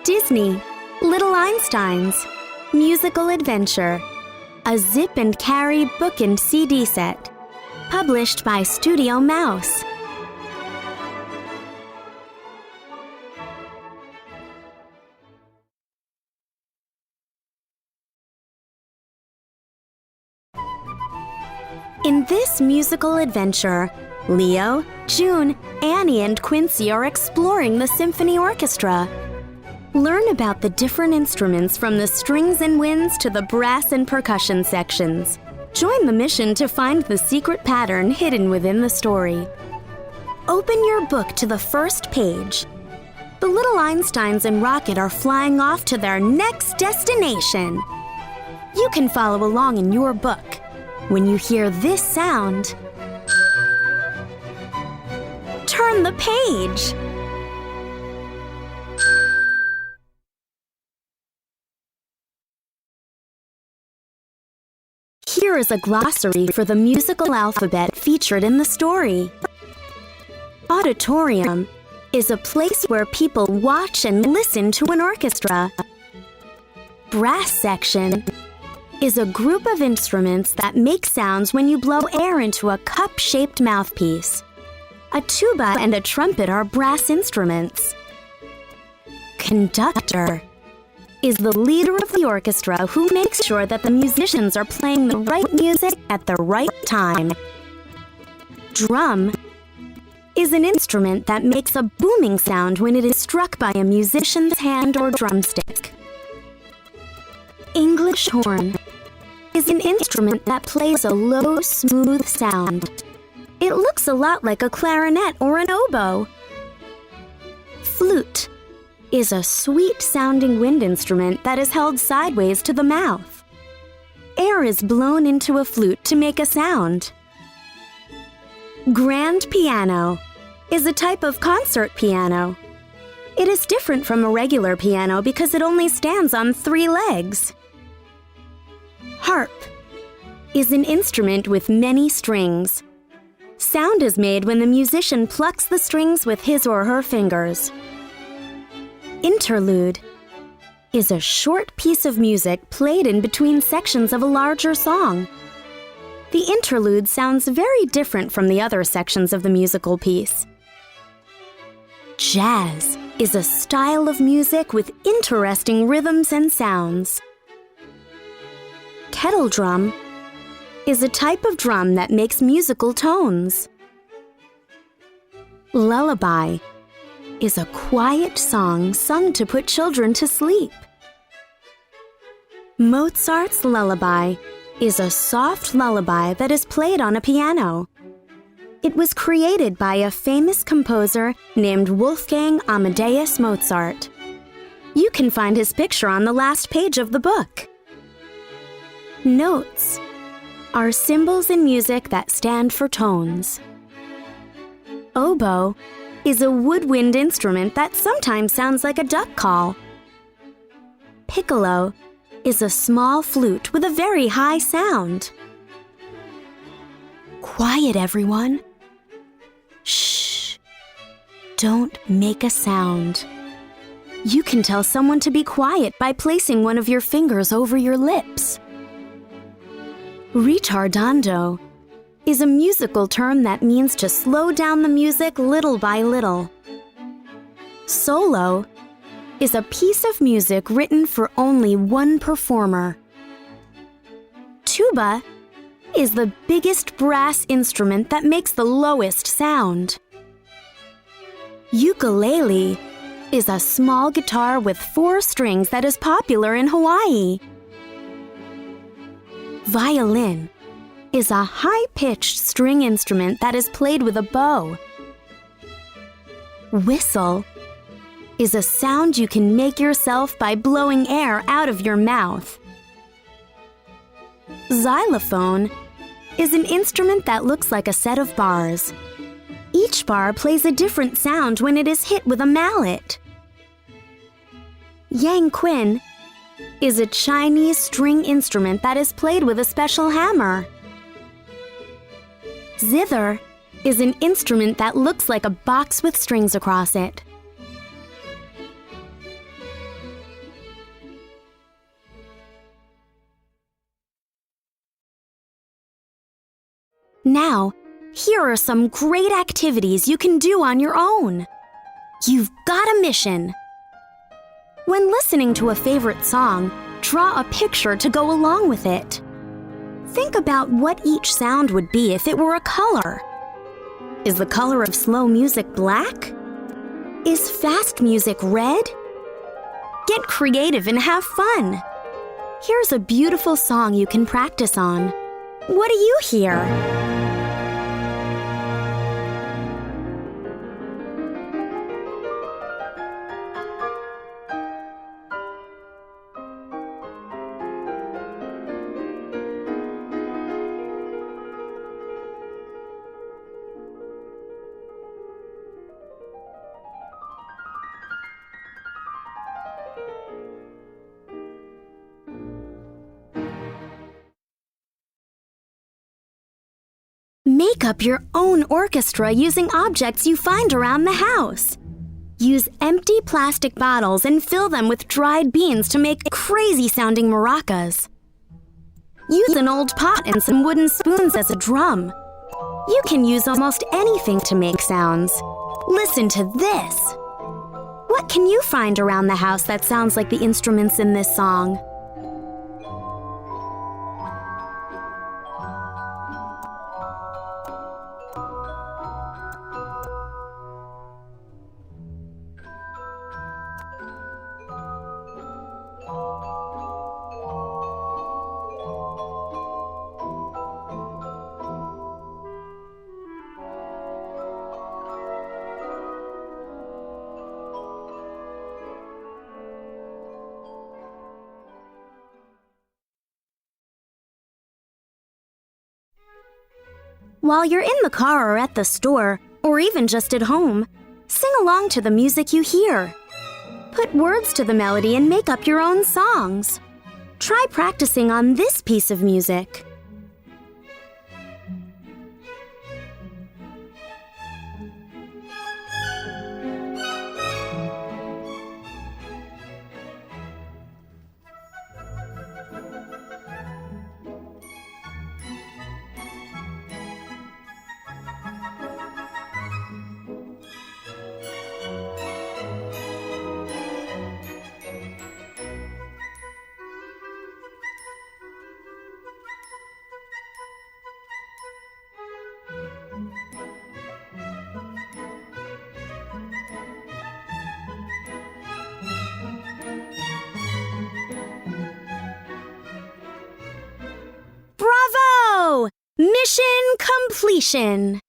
Disney, Little Einsteins, Musical Adventure, a zip and carry book and CD set, published by Studio Mouse. In this musical adventure, Leo, June, Annie, and Quincy are exploring the symphony orchestra. Learn about the different instruments from the strings and winds to the brass and percussion sections. Join the mission to find the secret pattern hidden within the story. Open your book to the first page. The little Einsteins and Rocket are flying off to their next destination. You can follow along in your book. When you hear this sound, turn the page. Here is a glossary for the musical alphabet featured in the story. Auditorium is a place where people watch and listen to an orchestra. Brass section is a group of instruments that make sounds when you blow air into a cup-shaped mouthpiece. A tuba and a trumpet are brass instruments. Conductor is the leader of the orchestra who makes sure that the musicians are playing the right music at the right time. Drum is an instrument that makes a booming sound when it is struck by a musician's hand or drumstick. English horn is an instrument that plays a low, smooth sound. It looks a lot like a clarinet or an oboe. Flute is a sweet-sounding wind instrument that is held sideways to the mouth. Air is blown into a flute to make a sound. Grand piano is a type of concert piano. It is different from a regular piano because it only stands on 3 legs. Harp is an instrument with many strings. Sound is made when the musician plucks the strings with his or her fingers. Interlude is a short piece of music played in between sections of a larger song. The interlude sounds very different from the other sections of the musical piece. Jazz is a style of music with interesting rhythms and sounds. Kettle drum is a type of drum that makes musical tones. Lullaby is a quiet song sung to put children to sleep. Mozart's lullaby is a soft lullaby that is played on a piano. It was created by a famous composer named Wolfgang Amadeus Mozart. You can find his picture on the last page of the book. Notes are symbols in music that stand for tones. Oboe is a woodwind instrument that sometimes sounds like a duck call. Piccolo is a small flute with a very high sound. Quiet, everyone. Shh. Don't make a sound. You can tell someone to be quiet by placing one of your fingers over your lips. Ritardando is a musical term that means to slow down the music little by little. Solo is a piece of music written for only one performer. Tuba is the biggest brass instrument that makes the lowest sound. Ukulele is a small guitar with 4 strings that is popular in Hawaii. Violin is a high-pitched string instrument that is played with a bow. Whistle is a sound you can make yourself by blowing air out of your mouth. Xylophone is an instrument that looks like a set of bars. Each bar plays a different sound when it is hit with a mallet. Yangqin is a Chinese string instrument that is played with a special hammer. Zither is an instrument that looks like a box with strings across it. Now, here are some great activities you can do on your own. You've got a mission. When listening to a favorite song, draw a picture to go along with it. Think about what each sound would be if it were a color. Is the color of slow music black? Is fast music red? Get creative and have fun. Here's a beautiful song you can practice on. What do you hear? Make up your own orchestra using objects you find around the house. Use empty plastic bottles and fill them with dried beans to make crazy-sounding maracas. Use an old pot and some wooden spoons as a drum. You can use almost anything to make sounds. Listen to this. What can you find around the house that sounds like the instruments in this song? While you're in the car or at the store, or even just at home, sing along to the music you hear. Put words to the melody and make up your own songs. Try practicing on this piece of music. Bravo! Mission completion!